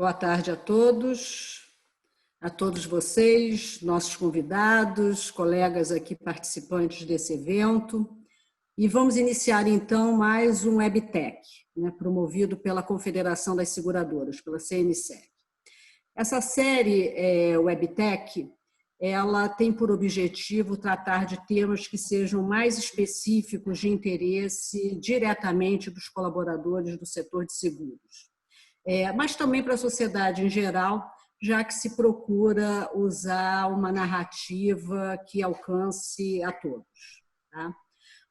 Boa tarde a todos vocês, nossos convidados, colegas aqui participantes desse evento. E vamos iniciar, então, mais um WebTech, promovido pela Confederação das Seguradoras, pela CNSEG. Essa série WebTech, ela tem por objetivo tratar de temas que sejam mais específicos de interesse diretamente dos colaboradores do setor de seguros. Mas também para a sociedade em geral, já que se procura usar uma narrativa que alcance a todos. Tá?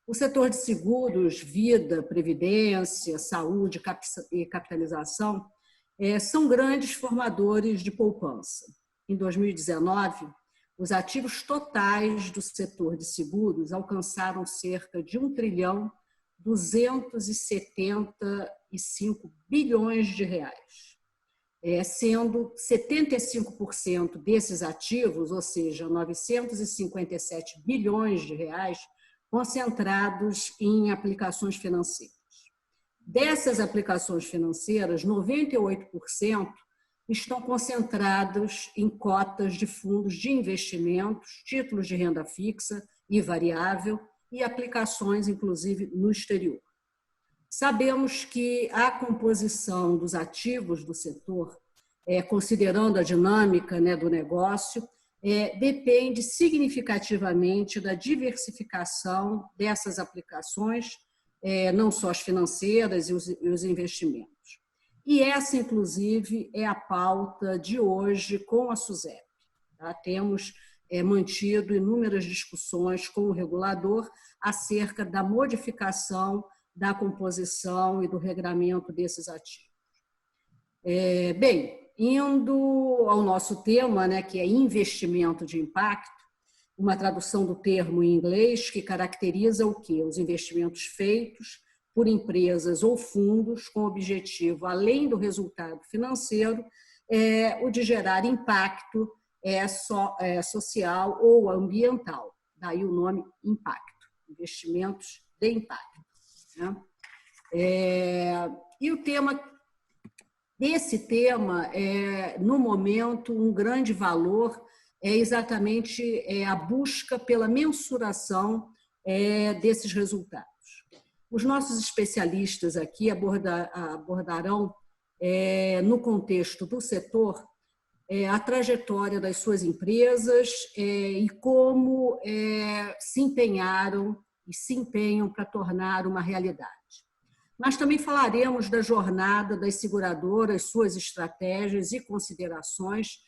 O setor de seguros, vida, previdência, saúde e capitalização são grandes formadores de poupança. Em 2019, os ativos totais do setor de seguros alcançaram cerca de 1,275 bilhões de reais, sendo 75% desses ativos, ou seja, 957 bilhões de reais, concentrados em aplicações financeiras. Dessas aplicações financeiras, 98% estão concentrados em cotas de fundos de investimentos, títulos de renda fixa e variável e aplicações, inclusive, no exterior. Sabemos que a composição dos ativos do setor, considerando a dinâmica do negócio, depende significativamente da diversificação dessas aplicações, não só as financeiras e os investimentos. E essa, inclusive, é a pauta de hoje com a SUSEP. Tá? Temos mantido inúmeras discussões com o regulador acerca da modificação da composição e do regramento desses ativos. Bem, indo ao nosso tema, que é investimento de impacto, uma tradução do termo em inglês que caracteriza o quê? Os investimentos feitos por empresas ou fundos com objetivo, além do resultado financeiro, o de gerar impacto social ou ambiental. Daí o nome impacto, investimentos de impacto. E o tema desse tema, no momento, um grande valor é exatamente a busca pela mensuração desses resultados. Os nossos especialistas aqui abordarão, no contexto do setor, a trajetória das suas empresas e como se empenharam e se empenham para tornar uma realidade. Mas também falaremos da jornada das seguradoras, suas estratégias e considerações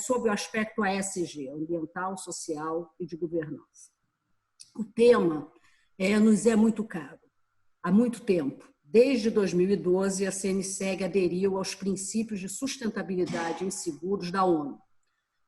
sobre o aspecto ASG, ambiental, social e de governança. O tema nos é muito caro. Há muito tempo, desde 2012, a CNSEG aderiu aos princípios de sustentabilidade em seguros da ONU.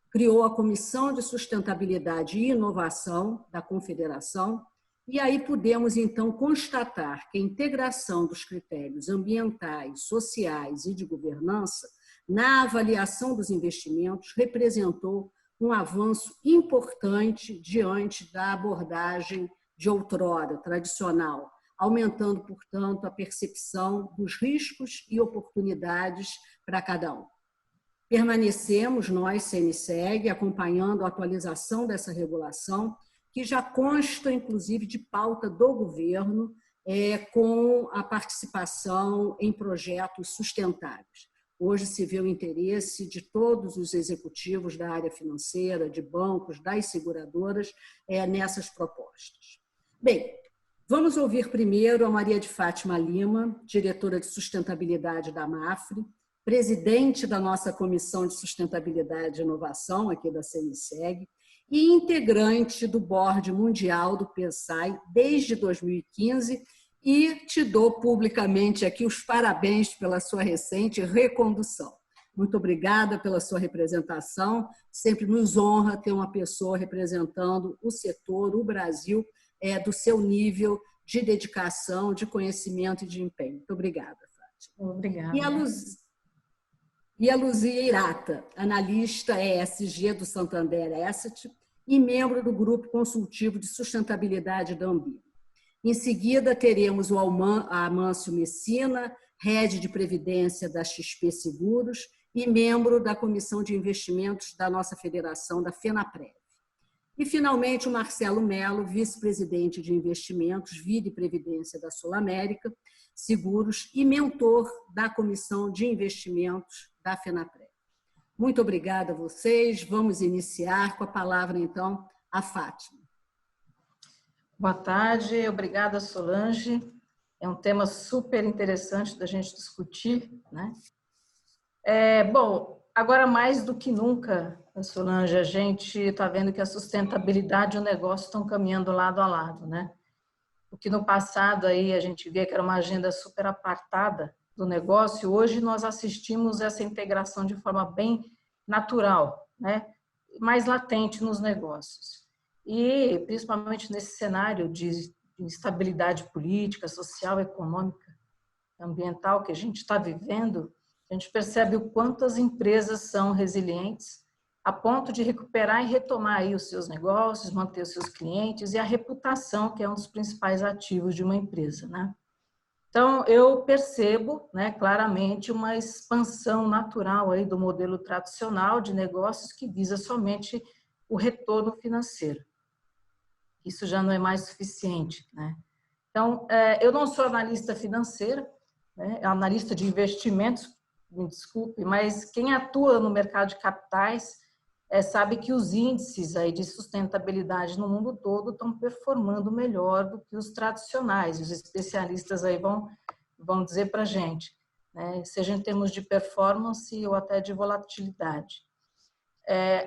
Criou a Comissão de Sustentabilidade e Inovação da Confederação e aí podemos, então, constatar que a integração dos critérios ambientais, sociais e de governança na avaliação dos investimentos representou um avanço importante diante da abordagem de outrora, tradicional, aumentando, portanto, a percepção dos riscos e oportunidades para cada um. Permanecemos, nós, CNSEG, acompanhando a atualização dessa regulação, que já consta, inclusive, de pauta do governo, com a participação em projetos sustentáveis. Hoje se vê o interesse de todos os executivos da área financeira, de bancos, das seguradoras, nessas propostas. Bem, vamos ouvir primeiro a Maria de Fátima Lima, diretora de sustentabilidade da MAFRE, presidente da nossa Comissão de Sustentabilidade e Inovação, aqui da CNSEG, e integrante do Board Mundial do PSAI desde 2015, e te dou publicamente aqui os parabéns pela sua recente recondução. Muito obrigada pela sua representação, sempre nos honra ter uma pessoa representando o setor, o Brasil, do seu nível de dedicação, de conhecimento e de empenho. Muito obrigada, Fátima. Obrigada. E a Luzia Irata, analista ESG do Santander Asset e membro do Grupo Consultivo de Sustentabilidade da Ambima. Em seguida, teremos o Amâncio Messina, Head de Previdência da XP Seguros e membro da Comissão de Investimentos da nossa federação, da FENAPREV. E, finalmente, o Marcelo Mello, vice-presidente de Investimentos, Vida e Previdência da Sul América Seguros e mentor da Comissão de Investimentos da FENAPREV. Muito obrigada a vocês. Vamos iniciar com a palavra, então, a Fátima. Boa tarde, obrigada, Solange. É um tema super interessante da gente discutir, né? Bom, agora mais do que nunca, Solange, a gente está vendo que a sustentabilidade e o negócio estão caminhando lado a lado, né? O que no passado aí a gente via que era uma agenda super apartada do negócio, hoje nós assistimos essa integração de forma bem natural, né? Mais latente nos negócios. E principalmente nesse cenário de instabilidade política, social, econômica, ambiental que a gente está vivendo, a gente percebe o quanto as empresas são resilientes a ponto de recuperar e retomar aí os seus negócios, manter os seus clientes e a reputação, que é um dos principais ativos de uma empresa, né? Então, eu percebo, né, claramente uma expansão natural aí do modelo tradicional de negócios que visa somente o retorno financeiro. Isso já não é mais suficiente, né? Então, eu não sou analista financeira, né, analista de investimentos, me desculpe, mas quem atua no mercado de capitais sabe que os índices aí de sustentabilidade no mundo todo estão performando melhor do que os tradicionais. Os especialistas aí vão dizer para a gente, né, seja em termos de performance ou até de volatilidade.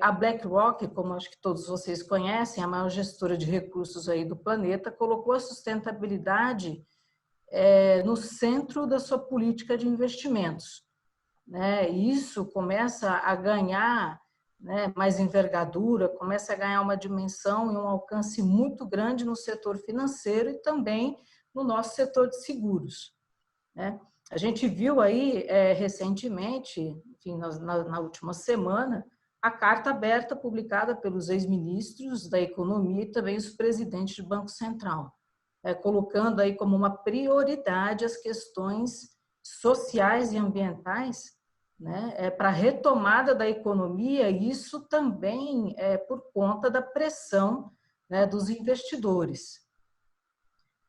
A BlackRock, como acho que todos vocês conhecem, a maior gestora de recursos aí do planeta, colocou a sustentabilidade no centro da sua política de investimentos, né? E isso começa a ganhar, né, mais envergadura, começa a ganhar uma dimensão e um alcance muito grande no setor financeiro e também no nosso setor de seguros, né? A gente viu aí recentemente, enfim, na última semana, a carta aberta publicada pelos ex-ministros da Economia e também os presidentes do Banco Central, colocando aí como uma prioridade as questões sociais e ambientais, né, para a retomada da economia, isso também é por conta da pressão, né, dos investidores.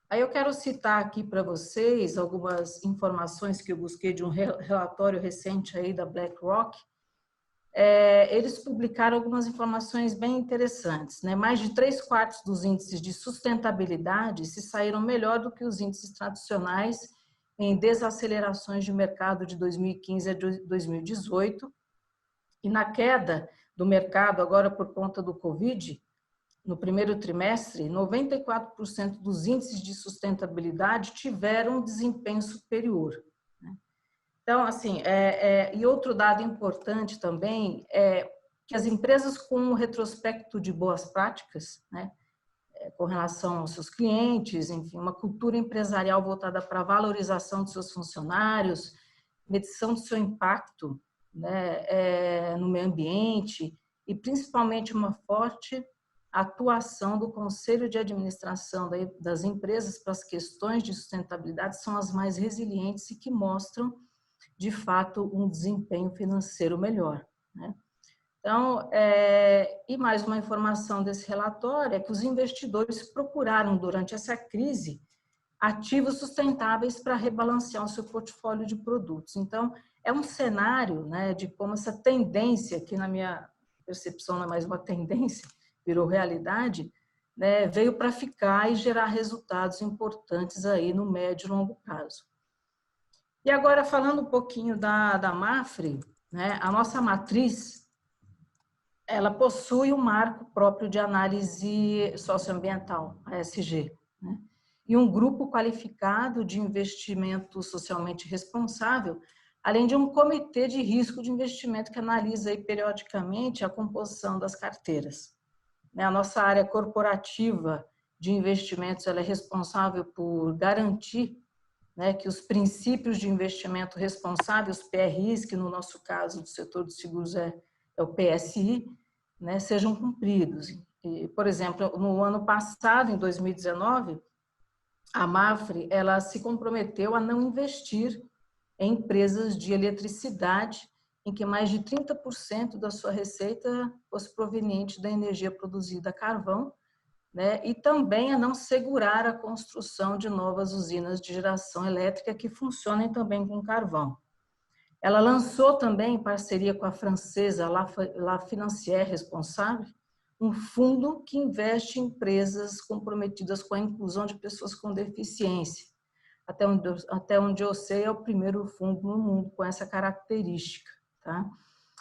Aí eu quero citar aqui para vocês algumas informações que eu busquei de um relatório recente aí da BlackRock. Eles publicaram algumas informações bem interessantes, né? Mais de 3/4 dos índices de sustentabilidade se saíram melhor do que os índices tradicionais em desacelerações de mercado de 2015 a 2018, e na queda do mercado agora por conta do Covid, no primeiro trimestre, 94% dos índices de sustentabilidade tiveram um desempenho superior, né? Então, assim, e outro dado importante também é que as empresas com um retrospecto de boas práticas, né, com relação aos seus clientes, enfim, uma cultura empresarial voltada para a valorização dos seus funcionários, medição do seu impacto, né, no meio ambiente e principalmente uma forte atuação do conselho de administração das empresas para as questões de sustentabilidade são as mais resilientes e que mostram, de fato, um desempenho financeiro melhor, né? Então, e mais uma informação desse relatório é que os investidores procuraram, durante essa crise, ativos sustentáveis para rebalancear o seu portfólio de produtos. Então, é um cenário, né, de como essa tendência, que na minha percepção não é mais uma tendência, virou realidade, né, veio para ficar e gerar resultados importantes aí no médio e longo prazo. E agora, falando um pouquinho da Mapfre, né, a nossa matriz, ela possui um marco próprio de análise socioambiental, a ESG, né? E um grupo qualificado de investimento socialmente responsável, além de um comitê de risco de investimento que analisa aí periodicamente a composição das carteiras. A nossa área corporativa de investimentos ela é responsável por garantir, né, que os princípios de investimento responsável, os PRIs, que no nosso caso do setor de seguros é o PSI, né, sejam cumpridos. E, por exemplo, no ano passado, em 2019, a Mapfre ela se comprometeu a não investir em empresas de eletricidade em que mais de 30% da sua receita fosse proveniente da energia produzida a carvão, né? E também a não segurar a construção de novas usinas de geração elétrica que funcionem também com carvão. Ela lançou também, em parceria com a francesa La Financière Responsable, um fundo que investe em empresas comprometidas com a inclusão de pessoas com deficiência. Até onde eu sei, é o primeiro fundo no mundo com essa característica. Tá?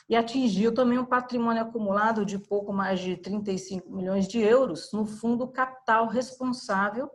E atingiu também um patrimônio acumulado de pouco mais de 35 milhões de euros no Fundo Capital Responsável,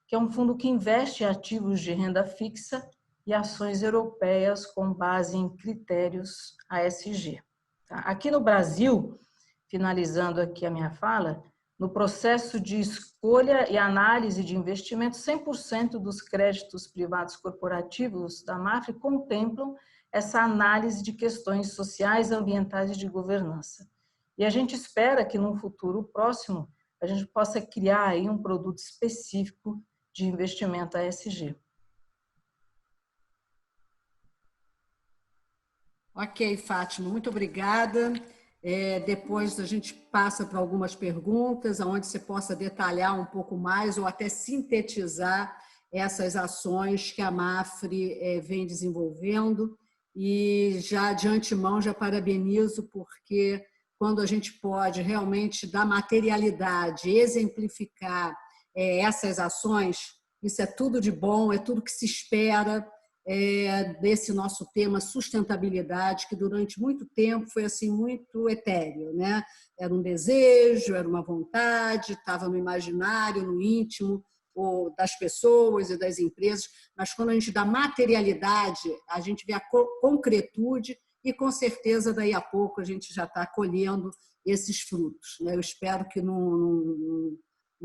que é um fundo que investe em ativos de renda fixa e ações europeias com base em critérios ASG. Tá? Aqui no Brasil, finalizando aqui a minha fala, no processo de escolha e análise de investimentos, 100% dos créditos privados corporativos da MAPFRE contemplam essa análise de questões sociais, ambientais e de governança. E a gente espera que, num futuro próximo, a gente possa criar aí um produto específico de investimento ASG. Ok, Fátima, muito obrigada. Depois a gente passa para algumas perguntas, onde você possa detalhar um pouco mais ou até sintetizar essas ações que a MAPFRE vem desenvolvendo. E já de antemão já parabenizo, porque quando a gente pode realmente dar materialidade, exemplificar essas ações, isso é tudo de bom, é tudo que se espera desse nosso tema sustentabilidade, que durante muito tempo foi assim muito etéreo, né? Era um desejo, era uma vontade, estava no imaginário, no íntimo das pessoas e das empresas, mas quando a gente dá materialidade, a gente vê a concretude e com certeza daí a pouco a gente já está colhendo esses frutos, né? Eu espero que não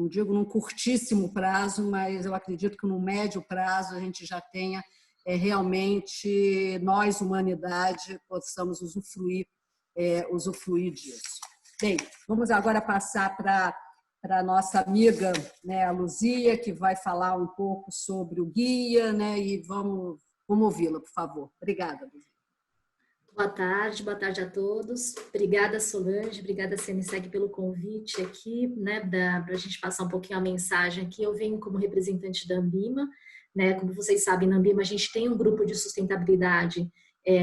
digo num curtíssimo prazo, mas eu acredito que no médio prazo a gente já tenha realmente nós, humanidade, possamos usufruir disso. Bem, vamos agora passar para a nossa amiga, né, a Luzia, que vai falar um pouco sobre o guia, né, e vamos ouvi-la, por favor. Obrigada, Luzia. Boa tarde a todos. Obrigada, Solange, obrigada, CNSEG, pelo convite aqui, né, para a gente passar um pouquinho a mensagem aqui. Eu venho como representante da Ambima, né, como vocês sabem, na Ambima a gente tem um grupo de sustentabilidade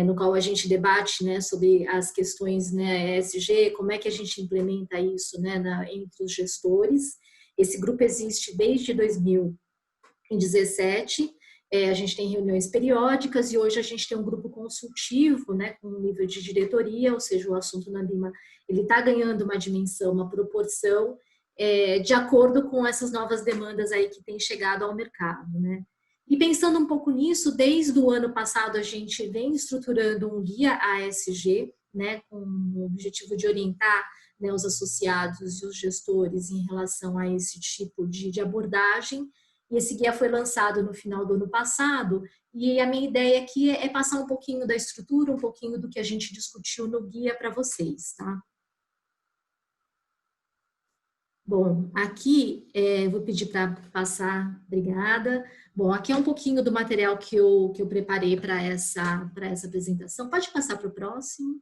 no qual a gente debate, né, sobre as questões, né, ESG, como é que a gente implementa isso, né, entre os gestores. Esse grupo existe desde 2017. A gente tem reuniões periódicas e hoje a gente tem um grupo consultivo, né, com um nível de diretoria, ou seja, o assunto na Ambima ele está ganhando uma dimensão, uma proporção de acordo com essas novas demandas aí que têm chegado ao mercado, né? E pensando um pouco nisso, desde o ano passado a gente vem estruturando um guia ASG, né, com o objetivo de orientar, né, os associados e os gestores em relação a esse tipo de abordagem. E esse guia foi lançado no final do ano passado, e a minha ideia aqui é passar um pouquinho da estrutura, um pouquinho do que a gente discutiu no guia para vocês, tá? Bom, aqui vou pedir para passar, obrigada. Bom, aqui é um pouquinho do material que eu preparei para essa apresentação. Pode passar para o próximo.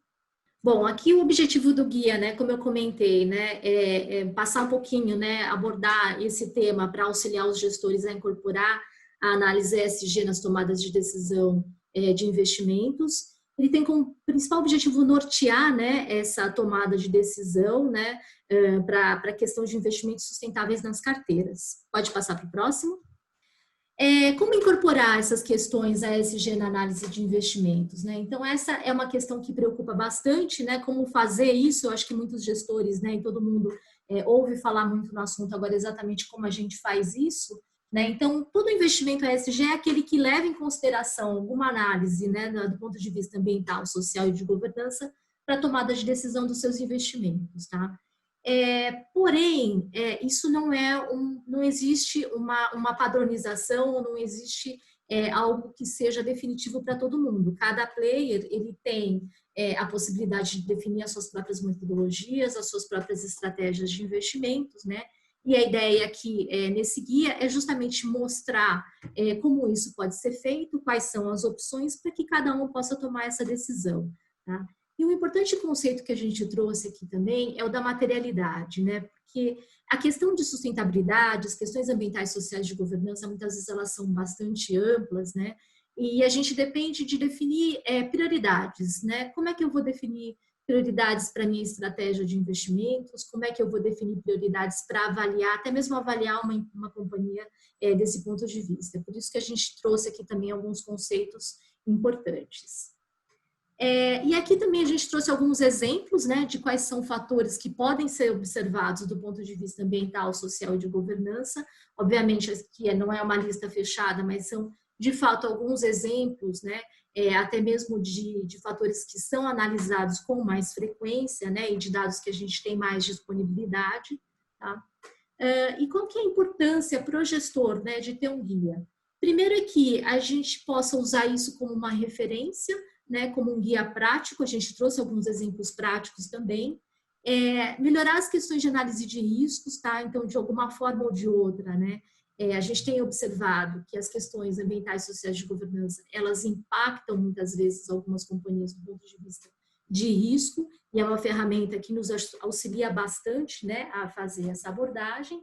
Bom, aqui o objetivo do guia, né, como eu comentei, né, é passar um pouquinho, né, abordar esse tema para auxiliar os gestores a incorporar a análise ESG nas tomadas de decisão de investimentos. Ele tem como principal objetivo nortear, né, essa tomada de decisão, né, para a questão de investimentos sustentáveis nas carteiras. Pode passar para o próximo. Como incorporar essas questões ESG na análise de investimentos, né? Então, essa é uma questão que preocupa bastante, né? Como fazer isso, eu acho que muitos gestores, né, e todo mundo ouve falar muito no assunto agora exatamente como a gente faz isso, né? Então, todo investimento ESG é aquele que leva em consideração alguma análise, né, do ponto de vista ambiental, social e de governança para a tomada de decisão dos seus investimentos, tá? Porém, isso não existe uma padronização, não existe algo que seja definitivo para todo mundo. Cada player ele tem a possibilidade de definir as suas próprias metodologias, as suas próprias estratégias de investimentos, né? E a ideia aqui nesse guia é justamente mostrar como isso pode ser feito, quais são as opções para que cada um possa tomar essa decisão. tá? E um importante conceito que a gente trouxe aqui também é o da materialidade, né? Porque a questão de sustentabilidade, as questões ambientais, sociais de governança, muitas vezes elas são bastante amplas, né? E a gente depende de definir prioridades, né? Como é que eu vou definir prioridades para minha estratégia de investimentos? Como é que eu vou definir prioridades para avaliar, até mesmo avaliar uma companhia desse ponto de vista? Por isso que a gente trouxe aqui também alguns conceitos importantes. E aqui também a gente trouxe alguns exemplos, né, de quais são fatores que podem ser observados do ponto de vista ambiental, social e de governança. Obviamente, aqui não é uma lista fechada, mas são, de fato, alguns exemplos, né, até mesmo de fatores que são analisados com mais frequência, né, e de dados que a gente tem mais disponibilidade. Tá? E qual que é a importância para o gestor, né, de ter um guia? Primeiro é que a gente possa usar isso como uma referência, né, como um guia prático, a gente trouxe alguns exemplos práticos também. Melhorar as questões de análise de riscos, tá? Então, de alguma forma ou de outra, né, a gente tem observado que as questões ambientais, sociais de governança, elas impactam muitas vezes algumas companhias do ponto de vista de risco, e é uma ferramenta que nos auxilia bastante, né, a fazer essa abordagem.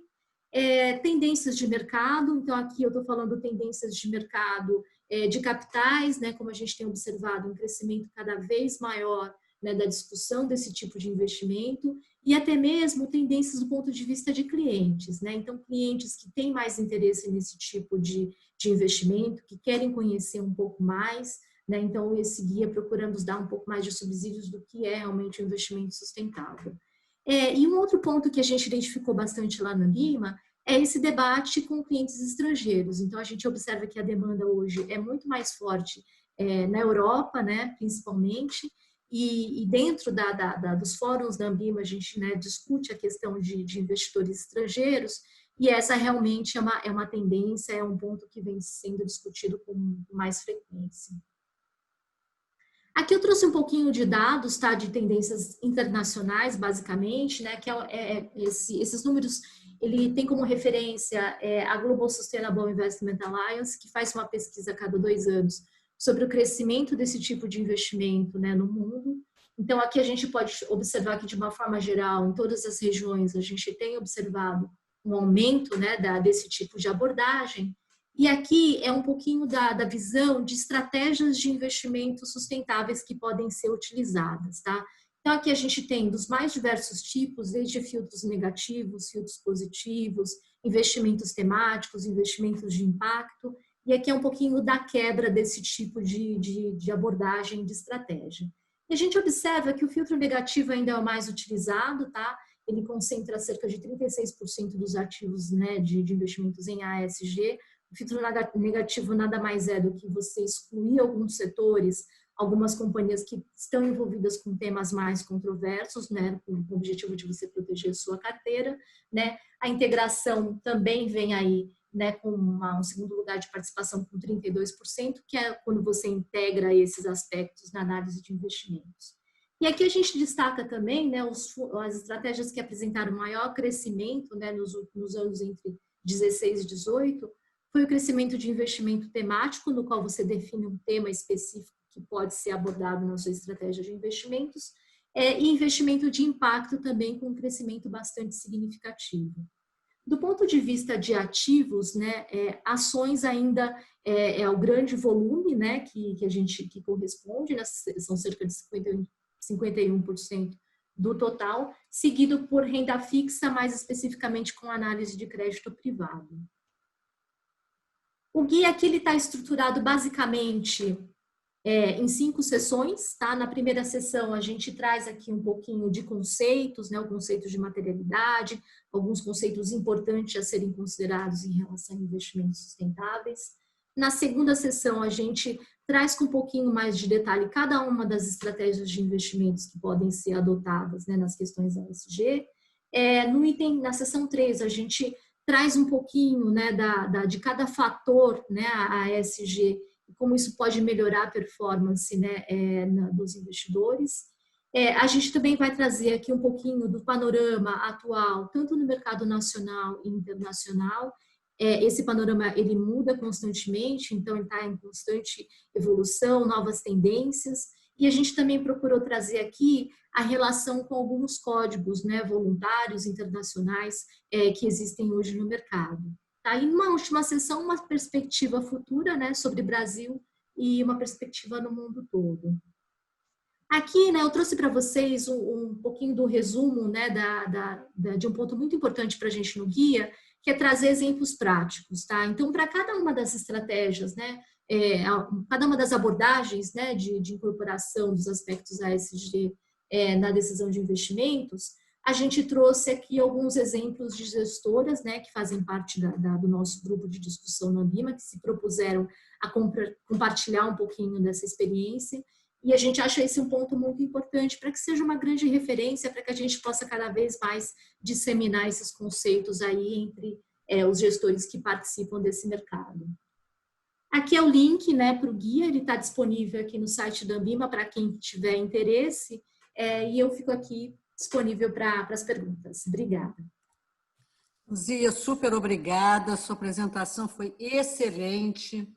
Tendências de mercado, então aqui eu estou falando tendências de mercado de capitais, né, como a gente tem observado, um crescimento cada vez maior, né, da discussão desse tipo de investimento, e até mesmo tendências do ponto de vista de clientes, né? Então, clientes que têm mais interesse nesse tipo de investimento, que querem conhecer um pouco mais, né? Então, esse guia procura nos dar um pouco mais de subsídios do que é realmente um investimento sustentável. E um outro ponto que a gente identificou bastante lá no Lima é esse debate com clientes estrangeiros. Então, a gente observa que a demanda hoje é muito mais forte na Europa, né, principalmente, e dentro dos fóruns da Ambima, a gente, né, discute a questão de investidores estrangeiros, e essa realmente é uma tendência, é um ponto que vem sendo discutido com mais frequência. Aqui eu trouxe um pouquinho de dados, tá, de tendências internacionais, basicamente, né, que esses números, ele tem como referência a Global Sustainable Investment Alliance, que faz uma pesquisa a cada 2 anos sobre o crescimento desse tipo de investimento, né, no mundo. Então, aqui a gente pode observar que, de uma forma geral, em todas as regiões, a gente tem observado um aumento, né, desse tipo de abordagem. E aqui é um pouquinho da visão de estratégias de investimento sustentáveis que podem ser utilizadas, tá? Então, aqui a gente tem dos mais diversos tipos, desde filtros negativos, filtros positivos, investimentos temáticos, investimentos de impacto, e aqui é um pouquinho da quebra desse tipo de abordagem de estratégia. E a gente observa que o filtro negativo ainda é o mais utilizado, tá? Ele concentra cerca de 36% dos ativos, né, de investimentos em ASG. O filtro negativo nada mais é do que você excluir alguns setores, algumas companhias que estão envolvidas com temas mais controversos, né, com o objetivo de você proteger a sua carteira, né? A integração também vem aí, né, com um segundo lugar de participação com 32%, que é quando você integra esses aspectos na análise de investimentos. E aqui a gente destaca também, né, as estratégias que apresentaram maior crescimento, né, nos anos entre 16 e 18, foi o crescimento de investimento temático, no qual você define um tema específico que pode ser abordado na sua estratégia de investimentos, e investimento de impacto também com um crescimento bastante significativo. Do ponto de vista de ativos, né, ações ainda é o grande volume, né, que corresponde, né, são cerca de 51% do total, seguido por renda fixa, mais especificamente com análise de crédito privado. O guia aqui está estruturado basicamente em 5 sessões, tá? Na primeira sessão a gente traz aqui um pouquinho de conceitos, né? O conceito de materialidade, alguns conceitos importantes a serem considerados em relação a investimentos sustentáveis. Na segunda sessão a gente traz com um pouquinho mais de detalhe cada uma das estratégias de investimentos que podem ser adotadas, né, nas questões ESG. Na sessão 3 a gente traz um pouquinho, né, de cada fator, né, a ESG, e como isso pode melhorar a performance, né, dos investidores. A gente também vai trazer aqui um pouquinho do panorama atual, tanto no mercado nacional e internacional. Esse panorama ele muda constantemente, então ele está em constante evolução, novas tendências. E a gente também procurou trazer aqui a relação com alguns códigos, né, voluntários internacionais que existem hoje no mercado. Tá? E numa última sessão, uma perspectiva futura, né, sobre Brasil e uma perspectiva no mundo todo. Aqui, né, eu trouxe para vocês um pouquinho do resumo, né, de um ponto muito importante para a gente no guia, que é trazer exemplos práticos, tá? Então, para cada uma das estratégias, né, cada uma das abordagens, né, de incorporação dos aspectos ASG na decisão de investimentos, a gente trouxe aqui alguns exemplos de gestoras, né, que fazem parte do nosso grupo de discussão na Ambima, que se propuseram a compartilhar um pouquinho dessa experiência. E a gente acha esse um ponto muito importante para que seja uma grande referência, para que a gente possa cada vez mais disseminar esses conceitos aí entre os gestores que participam desse mercado. Aqui é o link, né, para o guia, ele está disponível aqui no site da Ambima para quem tiver interesse, e eu fico aqui disponível para as perguntas. Obrigada. Luzia, super obrigada, sua apresentação foi excelente.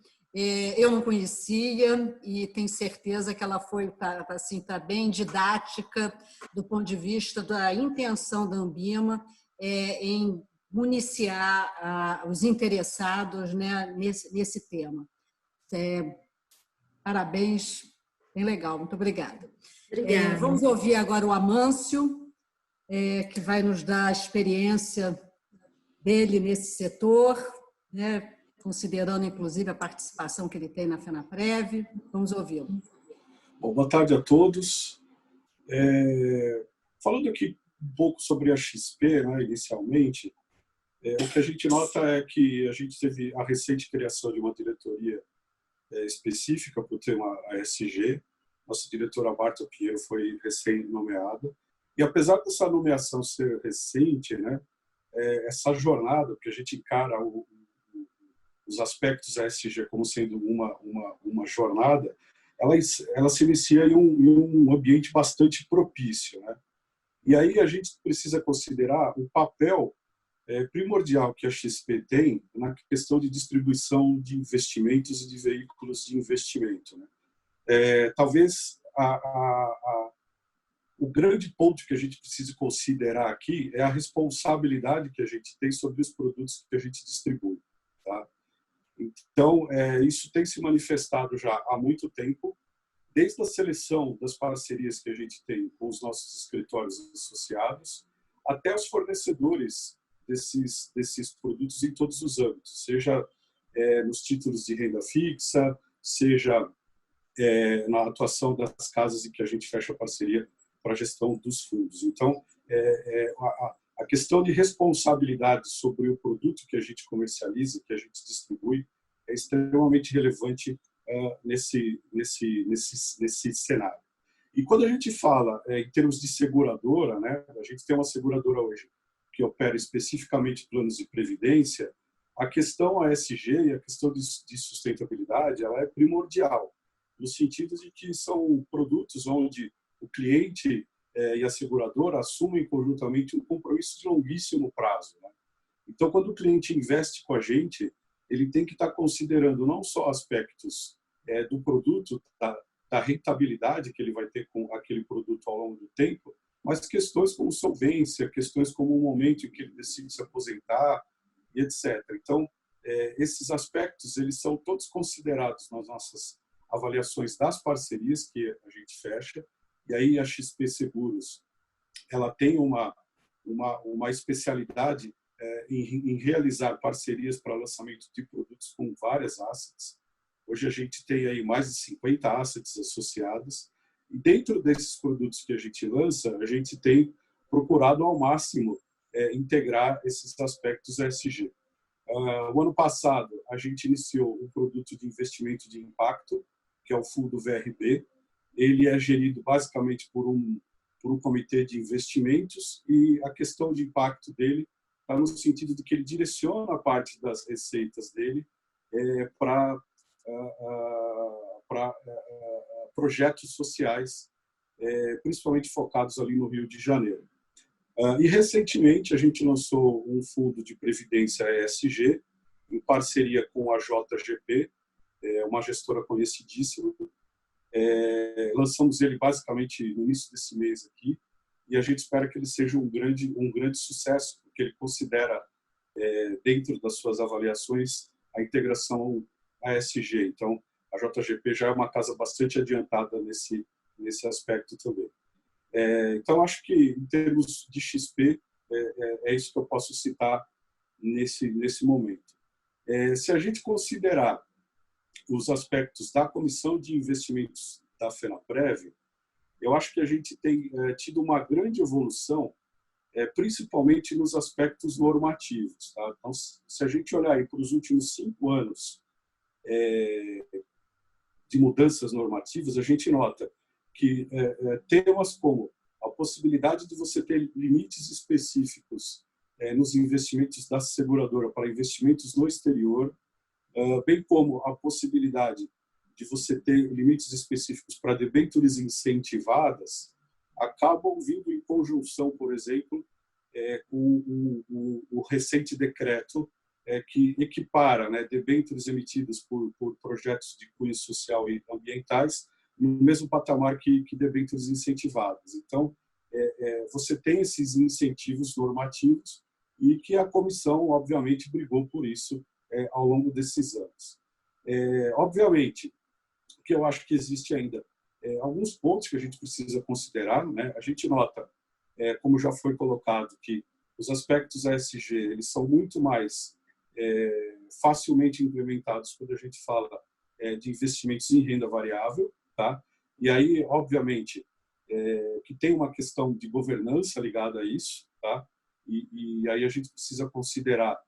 Eu não conhecia e tenho certeza que ela foi assim, tá bem didática do ponto de vista da intenção da Ambima em municiar os interessados, né, nesse tema. Parabéns, bem legal, muito obrigada. Obrigada. Vamos ouvir agora o Amâncio, que vai nos dar a experiência dele nesse setor, né, considerando, inclusive, a participação que ele tem na FENAPREV. Vamos ouvi-lo. Bom, boa tarde a todos. Falando aqui um pouco sobre a XP, né, inicialmente, o que a gente nota é que a gente teve a recente criação de uma diretoria específica para o tema ASG. Nossa diretora Marta Pinheiro foi recém-nomeada. E apesar dessa nomeação ser recente, né, essa jornada, que a gente encara os aspectos ESG como sendo uma jornada, ela se inicia em um ambiente bastante propício, né? E aí a gente precisa considerar o papel primordial que a XP tem na questão de distribuição de investimentos e de veículos de investimento, né? Talvez o grande ponto que a gente precisa considerar aqui é a responsabilidade que a gente tem sobre os produtos que a gente distribui, tá? Então, isso tem se manifestado já há muito tempo, desde a seleção das parcerias que a gente tem com os nossos escritórios associados, até os fornecedores desses produtos em todos os âmbitos, seja nos títulos de renda fixa, seja na atuação das casas em que a gente fecha parceria para a gestão dos fundos. Então, a questão de responsabilidade sobre o produto que a gente comercializa, que a gente distribui, é extremamente relevante nesse cenário. E quando a gente fala em termos de seguradora, né, a gente tem uma seguradora hoje que opera especificamente planos de previdência, a questão ASG e a questão de sustentabilidade, ela é primordial, no sentido de que são produtos onde o cliente e a seguradora assumem conjuntamente um compromisso de longuíssimo prazo, né? Então, quando o cliente investe com a gente, ele tem que estar considerando não só aspectos do produto, da rentabilidade que ele vai ter com aquele produto ao longo do tempo, mas questões como solvência, questões como o momento em que ele decide se aposentar e etc. Então, esses aspectos, eles são todos considerados nas nossas avaliações das parcerias que a gente fecha. E aí a XP Seguros, ela tem uma especialidade em realizar parcerias para lançamento de produtos com várias assets. Hoje a gente tem aí mais de 50 assets associadas. E dentro desses produtos que a gente lança, a gente tem procurado ao máximo integrar esses aspectos ESG. O ano passado, a gente iniciou um produto de investimento de impacto, que é o fundo VRB. Ele é gerido basicamente por um comitê de investimentos e a questão de impacto dele está no sentido de que ele direciona a parte das receitas dele para projetos sociais, principalmente focados ali no Rio de Janeiro. E recentemente a gente lançou um fundo de previdência ESG em parceria com a JGP, uma gestora conhecidíssima, Lançamos ele basicamente no início desse mês aqui, e a gente espera que ele seja um grande sucesso, porque ele considera, dentro das suas avaliações, a integração ASG. Então, a JGP já é uma casa bastante adiantada nesse aspecto também. Então, acho que, em termos de XP, é isso que eu posso citar nesse momento. Se a gente considerar os aspectos da Comissão de Investimentos da FENAPREV, eu acho que a gente tem tido uma grande evolução, principalmente nos aspectos normativos. Tá? Então, se a gente olhar aí para os últimos 5 anos de mudanças normativas, a gente nota que temas como a possibilidade de você ter limites específicos nos investimentos da seguradora para investimentos no exterior, bem como a possibilidade de você ter limites específicos para debêntures incentivadas, acabam vindo em conjunção, por exemplo, com o recente decreto que equipara, né, debêntures emitidas por projetos de cunho social e ambientais no mesmo patamar que debêntures incentivadas. Então, você tem esses incentivos normativos e que a comissão, obviamente, brigou por isso ao longo desses anos. Obviamente, o que eu acho que existe ainda alguns pontos que a gente precisa considerar, né? A gente nota, como já foi colocado, que os aspectos ASG eles são muito mais facilmente implementados quando a gente fala de investimentos em renda variável, tá? E aí, obviamente, que tem uma questão de governança ligada a isso, tá? E aí a gente precisa considerar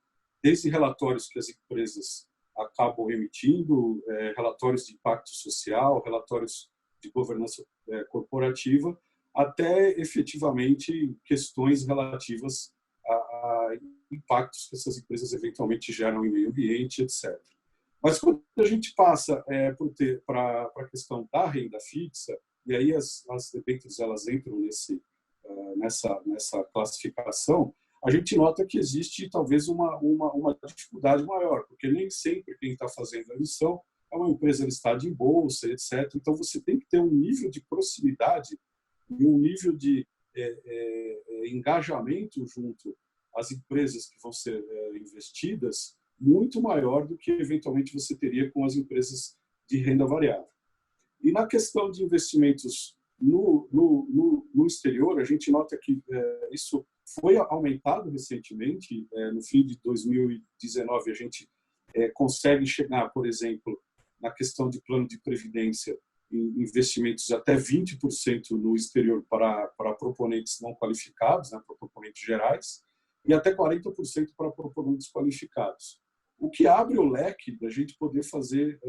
desde relatórios que as empresas acabam emitindo, relatórios de impacto social, relatórios de governança corporativa, até efetivamente questões relativas a impactos que essas empresas eventualmente geram em meio ambiente, etc. Mas quando a gente passa para a questão da renda fixa, e aí as debêntures elas entram nessa classificação, a gente nota que existe talvez uma dificuldade maior, porque nem sempre quem está fazendo a emissão é uma empresa listada em bolsa, etc. Então, você tem que ter um nível de proximidade e um nível de engajamento junto às empresas que vão ser investidas muito maior do que, eventualmente, você teria com as empresas de renda variável. E na questão de investimentos no exterior, a gente nota que isso foi aumentado recentemente. No fim de 2019, a gente consegue chegar, por exemplo, na questão de plano de previdência, em investimentos até 20% no exterior para proponentes não qualificados, né, para proponentes gerais, e até 40% para proponentes qualificados. O que abre o leque da gente poder fazer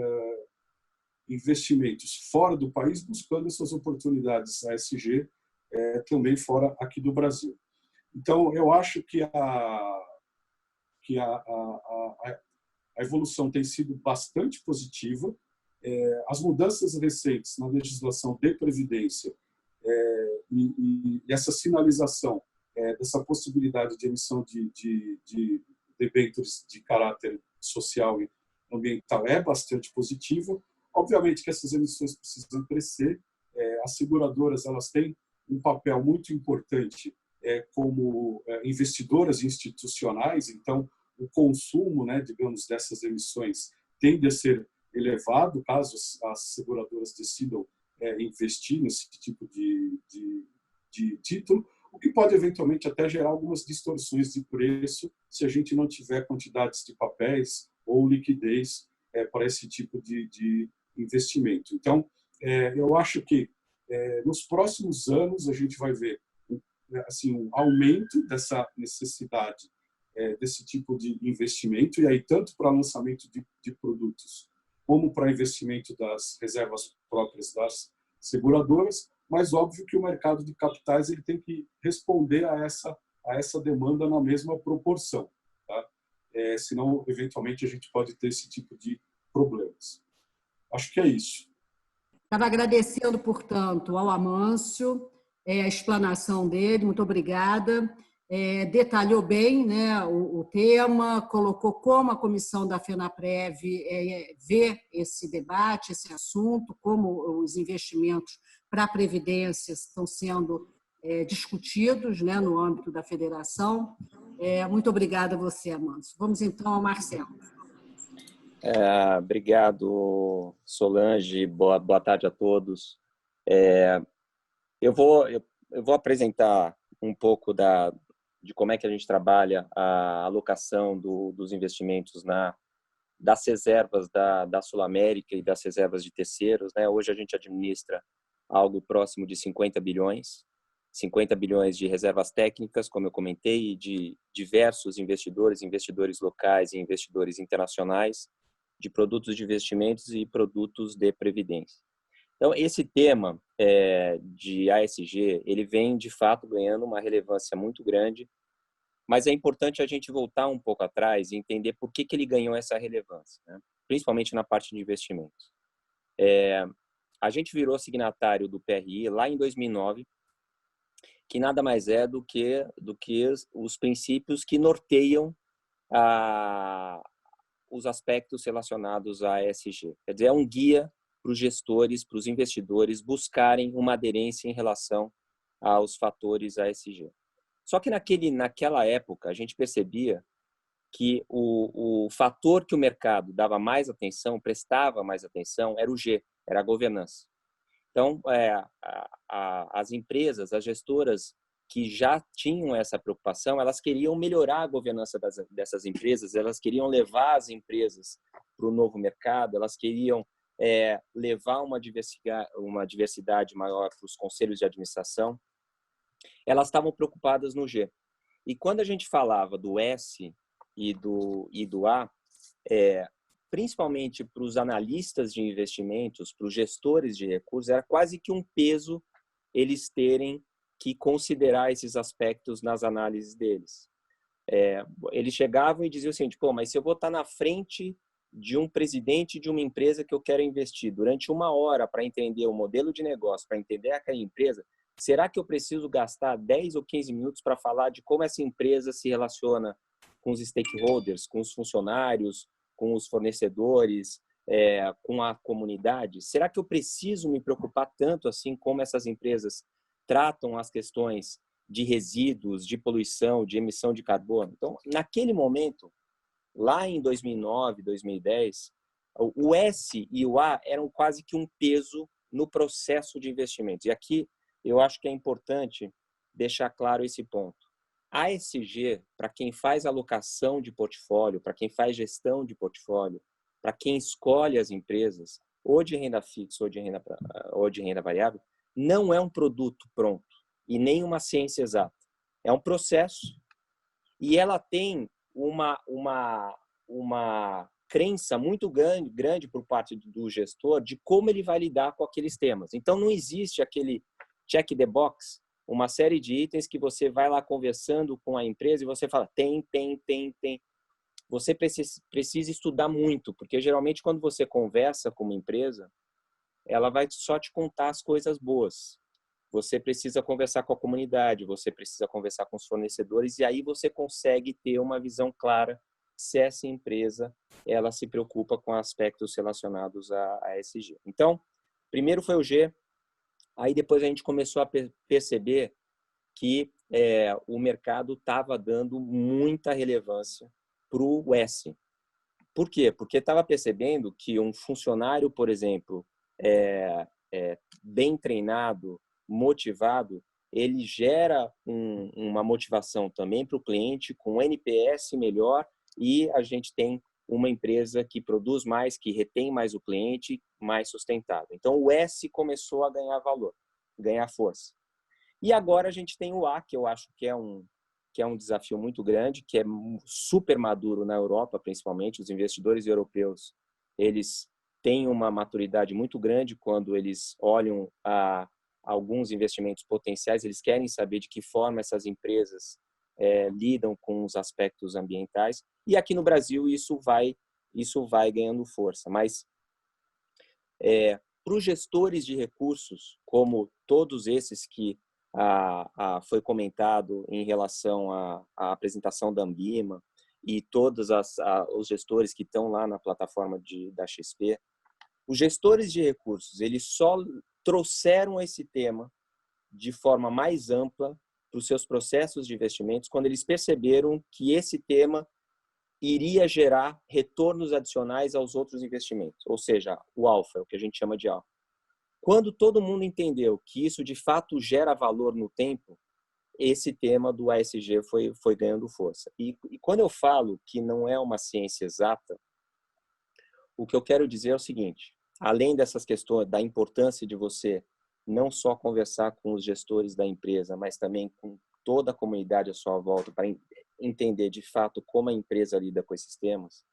investimentos fora do país, buscando essas oportunidades ASG também fora aqui do Brasil. Então, eu acho que a evolução tem sido bastante positiva. As mudanças recentes na legislação de previdência e essa sinalização dessa possibilidade de emissão de debêntures de caráter social e ambiental é bastante positiva. Obviamente que essas emissões precisam crescer. As seguradoras elas têm um papel muito importante como investidoras institucionais, então o consumo, né, digamos, dessas emissões tende a ser elevado caso as seguradoras decidam investir nesse tipo de título, o que pode eventualmente até gerar algumas distorções de preço se a gente não tiver quantidades de papéis ou liquidez para esse tipo de investimento. Então, eu acho que nos próximos anos a gente vai ver assim, um aumento dessa necessidade desse tipo de investimento, e aí tanto para lançamento de produtos como para investimento das reservas próprias das seguradoras, mas óbvio que o mercado de capitais ele tem que responder a essa demanda na mesma proporção, tá? Senão, eventualmente, a gente pode ter esse tipo de problemas. Acho que é isso. Estava agradecendo, portanto, ao Amâncio a explanação dele, muito obrigada. detalhou bem, né, o tema, colocou como a comissão da FENAPREV vê esse debate, esse assunto, como os investimentos para a Previdência estão sendo discutidos, né, no âmbito da federação. Muito obrigada a você, Amâncio. Vamos então ao Marcelo. Obrigado, Solange. Boa tarde a todos. Eu vou apresentar um pouco de como é que a gente trabalha a alocação dos investimentos das reservas da Sul-América e das reservas de terceiros, né? Hoje a gente administra algo próximo de 50 bilhões de reservas técnicas, como eu comentei, e de diversos investidores locais e investidores internacionais, de produtos de investimentos e produtos de previdência. Então, esse tema de ASG, ele vem, de fato, ganhando uma relevância muito grande, mas é importante a gente voltar um pouco atrás e entender por que ele ganhou essa relevância, né? Principalmente na parte de investimentos. A gente virou signatário do PRI lá em 2009, que nada mais é do que os princípios que norteiam os aspectos relacionados à ESG. Quer dizer, é um guia para os gestores, para os investidores buscarem uma aderência em relação aos fatores ESG. Só que naquela época a gente percebia que o fator que o mercado dava mais atenção, prestava mais atenção, era o G, era a governança. Então, as empresas, as gestoras que já tinham essa preocupação, elas queriam melhorar a governança dessas empresas, elas queriam levar as empresas para o novo mercado, elas queriam levar uma diversidade maior para os conselhos de administração. Elas estavam preocupadas no G. E quando a gente falava do S e do A, principalmente para os analistas de investimentos, para os gestores de recursos, era quase que um peso eles terem que considerar esses aspectos nas análises deles. Eles chegavam e diziam assim, mas se eu vou estar na frente de um presidente de uma empresa que eu quero investir durante 1 hora para entender o modelo de negócio, para entender aquela empresa, será que eu preciso gastar 10 ou 15 minutos para falar de como essa empresa se relaciona com os stakeholders, com os funcionários, com os fornecedores, com a comunidade? Será que eu preciso me preocupar tanto assim como essas empresas tratam as questões de resíduos, de poluição, de emissão de carbono? Então, naquele momento, lá em 2009, 2010, o S e o A eram quase que um peso no processo de investimentos. E aqui eu acho que é importante deixar claro esse ponto. A ESG, para quem faz alocação de portfólio, para quem faz gestão de portfólio, para quem escolhe as empresas, ou de renda fixa ou de renda variável, não é um produto pronto e nem uma ciência exata. É um processo e ela tem uma crença muito grande por parte do gestor de como ele vai lidar com aqueles temas. Então, não existe aquele check the box, uma série de itens que você vai lá conversando com a empresa e você fala, tem. Você precisa estudar muito, porque geralmente quando você conversa com uma empresa, ela vai só te contar as coisas boas. Você precisa conversar com a comunidade, você precisa conversar com os fornecedores e aí você consegue ter uma visão clara se essa empresa ela se preocupa com aspectos relacionados a ESG. Então, primeiro foi o G, aí depois a gente começou a perceber que o mercado estava dando muita relevância para o S. Por quê? Porque estava percebendo que um funcionário, por exemplo, bem treinado, motivado, ele gera uma motivação também para o cliente, com NPS melhor, e a gente tem uma empresa que produz mais, que retém mais o cliente, mais sustentável. Então, o S começou a ganhar valor, ganhar força. E agora a gente tem o A, que eu acho que é um desafio muito grande, que é super maduro na Europa, principalmente. Os investidores europeus, eles têm uma maturidade muito grande quando eles olham a alguns investimentos potenciais, eles querem saber de que forma essas empresas lidam com os aspectos ambientais. E aqui no Brasil isso vai ganhando força. Mas para os gestores de recursos, como todos esses que foi comentado em relação à apresentação da Ambima e todos os gestores que estão lá na plataforma da XP. Os gestores de recursos, eles só trouxeram esse tema de forma mais ampla para os seus processos de investimentos quando eles perceberam que esse tema iria gerar retornos adicionais aos outros investimentos, ou seja, o alfa, o que a gente chama de alfa. Quando todo mundo entendeu que isso de fato gera valor no tempo, esse tema do ASG foi ganhando força. E quando eu falo que não é uma ciência exata, o que eu quero dizer é o seguinte: além dessas questões da importância de você não só conversar com os gestores da empresa, mas também com toda a comunidade à sua volta para entender de fato como a empresa lida com esses temas,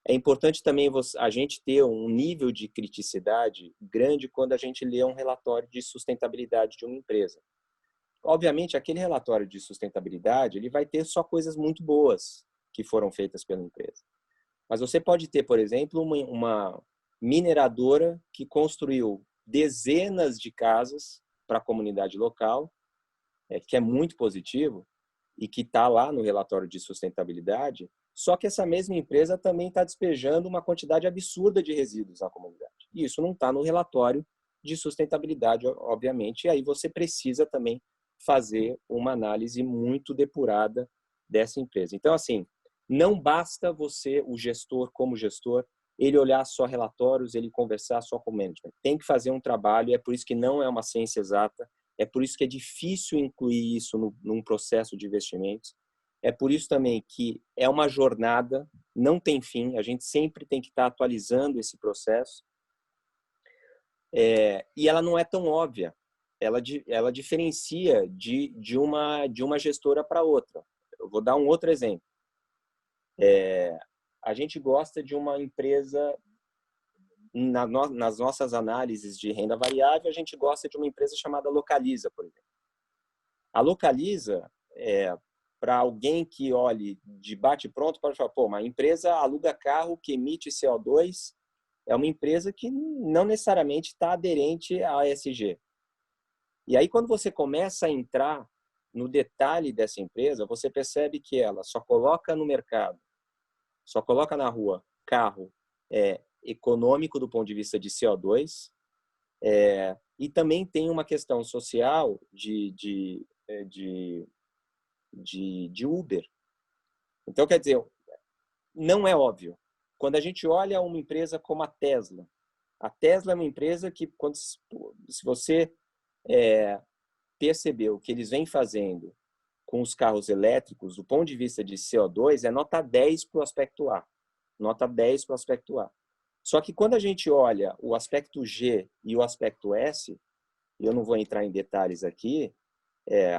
é importante também a gente ter um nível de criticidade grande quando a gente lê um relatório de sustentabilidade de uma empresa. Obviamente, aquele relatório de sustentabilidade ele vai ter só coisas muito boas que foram feitas pela empresa. Mas você pode ter, por exemplo, uma mineradora que construiu dezenas de casas para a comunidade local, que é muito positivo e que está lá no relatório de sustentabilidade, só que essa mesma empresa também está despejando uma quantidade absurda de resíduos na comunidade. E isso não está no relatório de sustentabilidade, obviamente, e aí você precisa também fazer uma análise muito depurada dessa empresa. Então, assim, não basta você, o gestor, como gestor, ele olhar só relatórios, ele conversar só com o management. Tem que fazer um trabalho, é por isso que não é uma ciência exata, é por isso que é difícil incluir isso num processo de investimentos. É por isso também que é uma jornada, não tem fim, a gente sempre tem que estar atualizando esse processo. E ela não é tão óbvia, ela diferencia de uma gestora para outra. Eu vou dar um outro exemplo. A gente gosta de uma empresa, nas nossas análises de renda variável, a gente gosta de uma empresa chamada Localiza, por exemplo. A Localiza, para alguém que olhe de bate-pronto, pode falar, pô, uma empresa aluga carro que emite CO2, é uma empresa que não necessariamente está aderente à ESG. E aí, quando você começa a entrar no detalhe dessa empresa, você percebe que ela só coloca no mercado, só coloca na rua carro econômico do ponto de vista de CO2, e também tem uma questão social de Uber. Então, quer dizer, não é óbvio. Quando a gente olha uma empresa como a Tesla é uma empresa que, se você percebeu o que eles vêm fazendo com os carros elétricos, do ponto de vista de CO2, é nota 10 para o aspecto A. Nota 10 para o aspecto A. Só que quando a gente olha o aspecto G e o aspecto S, e eu não vou entrar em detalhes aqui,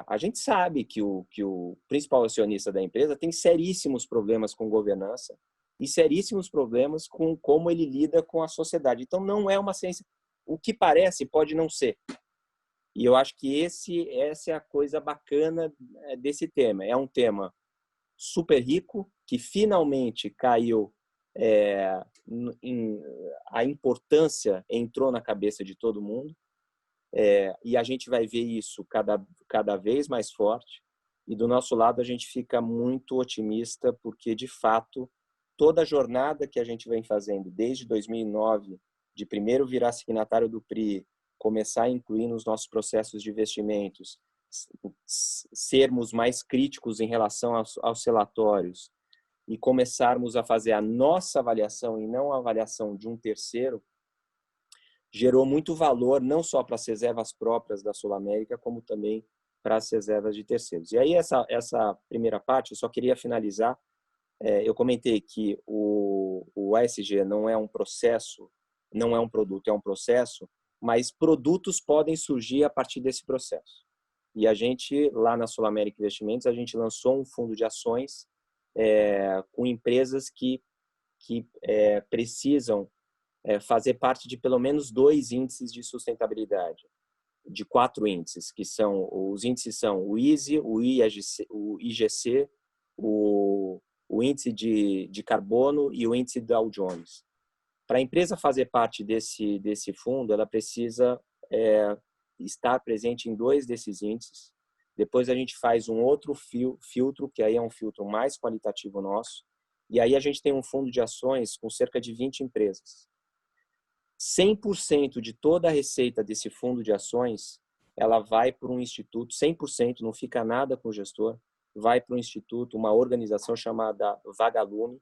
a gente sabe que o principal acionista da empresa tem seríssimos problemas com governança e seríssimos problemas com como ele lida com a sociedade. Então, não é uma ciência. O que parece pode não ser. E eu acho que essa é a coisa bacana desse tema. É um tema super rico, que finalmente caiu, a importância entrou na cabeça de todo mundo. E a gente vai ver isso cada vez mais forte. E do nosso lado a gente fica muito otimista, porque de fato toda a jornada que a gente vem fazendo desde 2009, de primeiro virar signatário do PRI, começar a incluir nos nossos processos de investimentos, sermos mais críticos em relação aos relatórios e começarmos a fazer a nossa avaliação e não a avaliação de um terceiro, gerou muito valor, não só para as reservas próprias da Sul América, como também para as reservas de terceiros. E aí, essa primeira parte, eu só queria finalizar. Eu comentei que o ASG não é um processo, não é um produto, é um processo, mas produtos podem surgir a partir desse processo. E a gente, lá na Sul América Investimentos, a gente lançou um fundo de ações com empresas que precisam fazer parte de pelo menos 2 índices de sustentabilidade, de 4 índices, que são, os índices são o ISE, o IGC, o índice de carbono e o índice Dow Jones. Para a empresa fazer parte desse fundo, ela precisa estar presente em 2 desses índices. Depois a gente faz um outro filtro, que aí é um filtro mais qualitativo nosso, e aí a gente tem um fundo de ações com cerca de 20 empresas. 100% de toda a receita desse fundo de ações, ela vai para um instituto, 100%, não fica nada com o gestor, vai para um instituto, uma organização chamada Vagalume.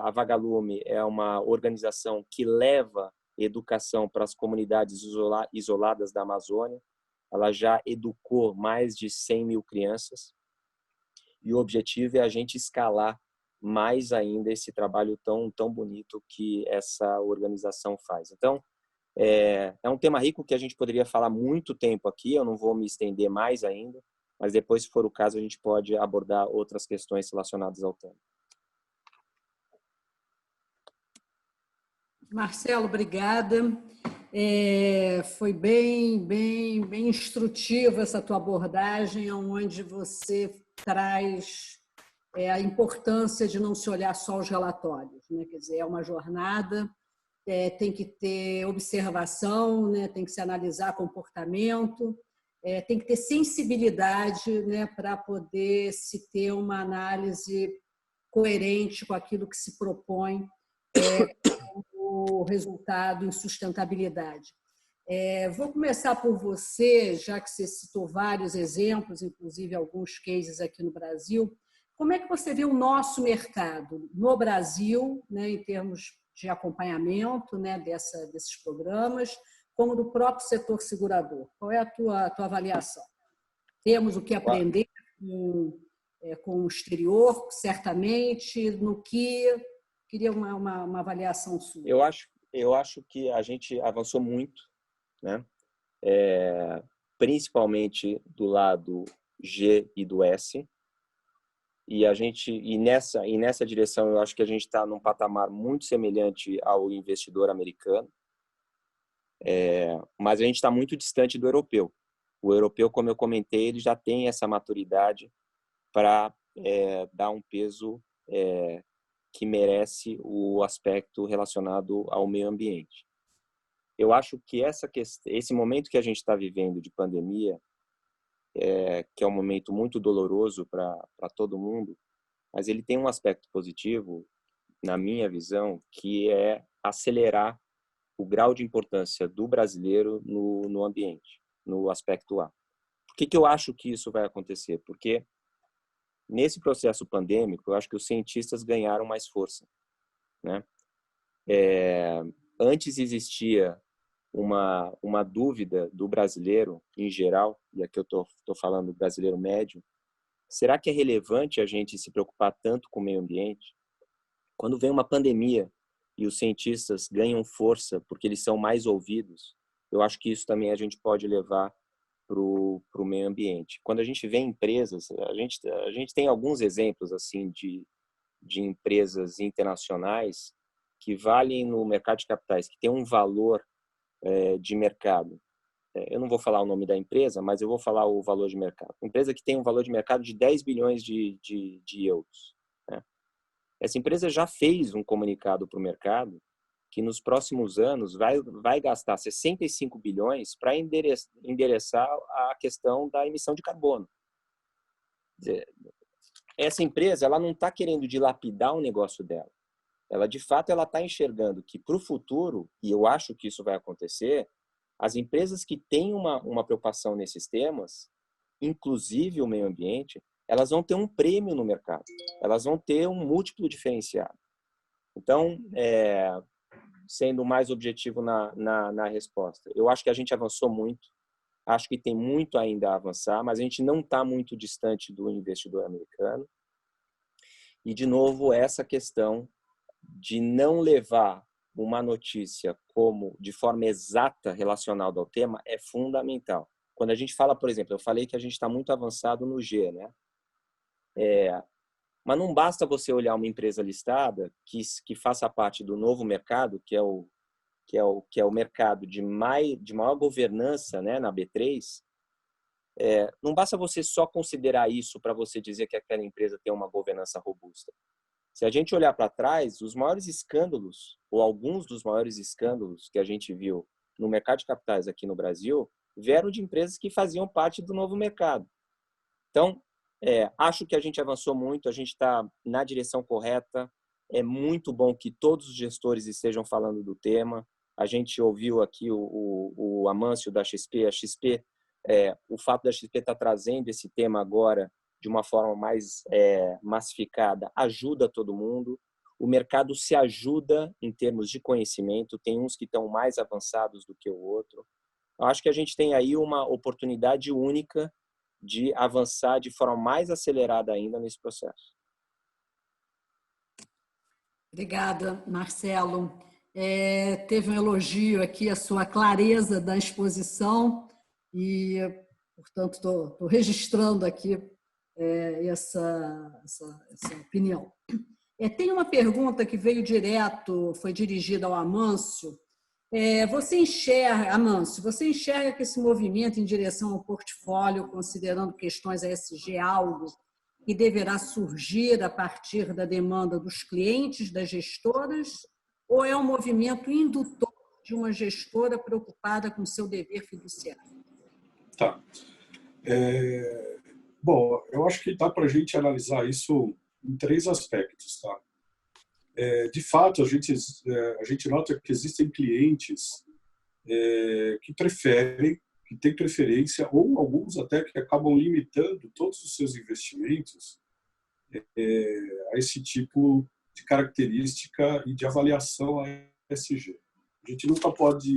A Vagalume é uma organização que leva educação para as comunidades isoladas da Amazônia. Ela já educou mais de 100 mil crianças e o objetivo é a gente escalar mais ainda esse trabalho tão bonito que essa organização faz. Então, é um tema rico que a gente poderia falar muito tempo aqui, eu não vou me estender mais ainda, mas depois, se for o caso, a gente pode abordar outras questões relacionadas ao tema. Marcelo, obrigada. Foi bem instrutiva essa tua abordagem, onde você traz a importância de não se olhar só os relatórios, né? Quer dizer, é uma jornada, tem que ter observação, né? Tem que se analisar comportamento, tem que ter sensibilidade, né? Para poder se ter uma análise coerente com aquilo que se propõe como resultado em sustentabilidade. Vou começar por você, já que você citou vários exemplos, inclusive alguns cases aqui no Brasil. Como é que você vê o nosso mercado no Brasil, né, em termos de acompanhamento, né, desses programas, como do próprio setor segurador? Qual é a tua avaliação? Temos o que aprender com o exterior, certamente, no que... Queria uma avaliação sua. Eu acho que a gente avançou muito, né? Principalmente do lado G e do S. E nessa direção eu acho que a gente está num patamar muito semelhante ao investidor americano, mas a gente está muito distante do europeu. O europeu, como eu comentei, ele já tem essa maturidade para dar um peso que merece o aspecto relacionado ao meio ambiente. Eu acho que esse momento que a gente está vivendo de pandemia, que é um momento muito doloroso para todo mundo, mas ele tem um aspecto positivo, na minha visão, que é acelerar o grau de importância do brasileiro no ambiente, no aspecto A. Por que eu acho que isso vai acontecer? Porque nesse processo pandêmico, eu acho que os cientistas ganharam mais força, né? Antes existia uma dúvida do brasileiro em geral, e aqui eu estou falando do brasileiro médio, será que é relevante a gente se preocupar tanto com o meio ambiente? Quando vem uma pandemia e os cientistas ganham força porque eles são mais ouvidos, eu acho que isso também a gente pode levar para o meio ambiente. Quando a gente vê empresas, a gente tem alguns exemplos assim de empresas internacionais que valem no mercado de capitais, que tem um valor de mercado. Eu não vou falar o nome da empresa, mas eu vou falar o valor de mercado. Uma empresa que tem um valor de mercado de 10 bilhões de euros. Né? Essa empresa já fez um comunicado para o mercado que nos próximos anos vai gastar 65 bilhões para endereçar a questão da emissão de carbono. Essa empresa ela não está querendo dilapidar o negócio dela. Ela, de fato, ela está enxergando que, para o futuro, e eu acho que isso vai acontecer, as empresas que têm uma preocupação nesses temas, inclusive o meio ambiente, elas vão ter um prêmio no mercado. Elas vão ter um múltiplo diferenciado. Então, sendo mais objetivo na resposta, eu acho que a gente avançou muito. Acho que tem muito ainda a avançar, mas a gente não está muito distante do investidor americano. E, de novo, essa questão de não levar uma notícia como de forma exata relacionada ao tema é fundamental. Quando a gente fala, por exemplo, eu falei que a gente está muito avançado no G, né? Mas não basta você olhar uma empresa listada que faça parte do novo mercado, que é o mercado de maior governança, né, na B3. Não basta você só considerar isso para você dizer que aquela empresa tem uma governança robusta. Se a gente olhar para trás, os maiores escândalos, ou alguns dos maiores escândalos que a gente viu no mercado de capitais aqui no Brasil, vieram de empresas que faziam parte do novo mercado. Então, acho que a gente avançou muito, a gente está na direção correta. É muito bom que todos os gestores estejam falando do tema. A gente ouviu aqui o Amâncio da XP. A XP, o fato da XP estar trazendo esse tema agora de uma forma mais massificada ajuda todo mundo. O mercado se ajuda em termos de conhecimento. Tem uns que estão mais avançados do que o outro. Eu acho que a gente tem aí uma oportunidade única de avançar de forma mais acelerada ainda nesse processo. Obrigada, Marcelo. Teve um elogio aqui à sua clareza da exposição e, portanto, estou registrando aqui essa opinião. Tem uma pergunta que veio direto, foi dirigida ao Amâncio. Amâncio, você enxerga que esse movimento em direção ao portfólio, considerando questões ESG, é algo que deverá surgir a partir da demanda dos clientes, das gestoras, ou é um movimento indutor de uma gestora preocupada com seu dever fiduciário? Tá. Bom, eu acho que dá para a gente analisar isso em 3 aspectos, tá? De fato, a gente nota que existem clientes que têm preferência, ou alguns até que acabam limitando todos os seus investimentos a esse tipo de característica e de avaliação ESG. A gente nunca pode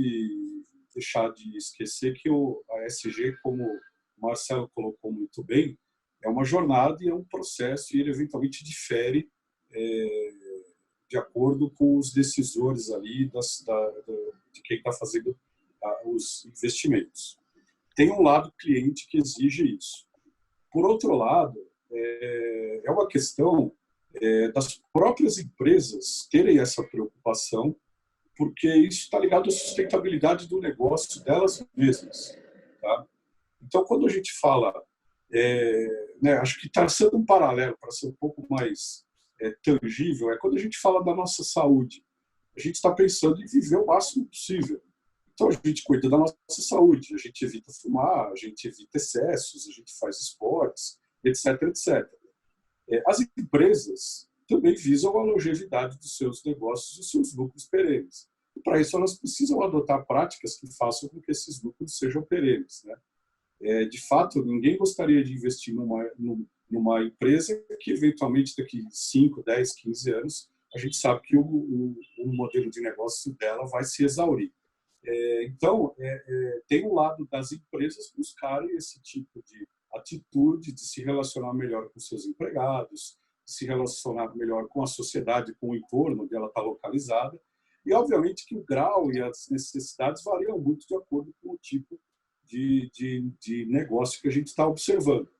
deixar de esquecer que a ESG, como o Marcelo colocou muito bem, é uma jornada e é um processo, e ele eventualmente difere de acordo com os decisores ali de quem está fazendo os investimentos. Tem um lado cliente que exige isso. Por outro lado, é uma questão das próprias empresas terem essa preocupação, porque isso está ligado à sustentabilidade do negócio delas mesmas. Tá? Então, quando a gente fala, acho que traçando um paralelo para ser um pouco mais tangível, quando a gente fala da nossa saúde. A gente está pensando em viver o máximo possível. Então, a gente cuida da nossa saúde, a gente evita fumar, a gente evita excessos, a gente faz esportes, etc, etc. As empresas também visam a longevidade dos seus negócios e dos seus lucros perenes. E, para isso, elas precisam adotar práticas que façam com que esses lucros sejam perenes, né? De fato, ninguém gostaria de investir numa empresa que, eventualmente, daqui 5, 10, 15 anos, a gente sabe que o modelo de negócio dela vai se exaurir. Então, tem um lado das empresas buscarem esse tipo de atitude, de se relacionar melhor com seus empregados, de se relacionar melhor com a sociedade, com o entorno onde ela está localizada. E, obviamente, que o grau e as necessidades variam muito de acordo com o tipo de negócio que a gente está observando.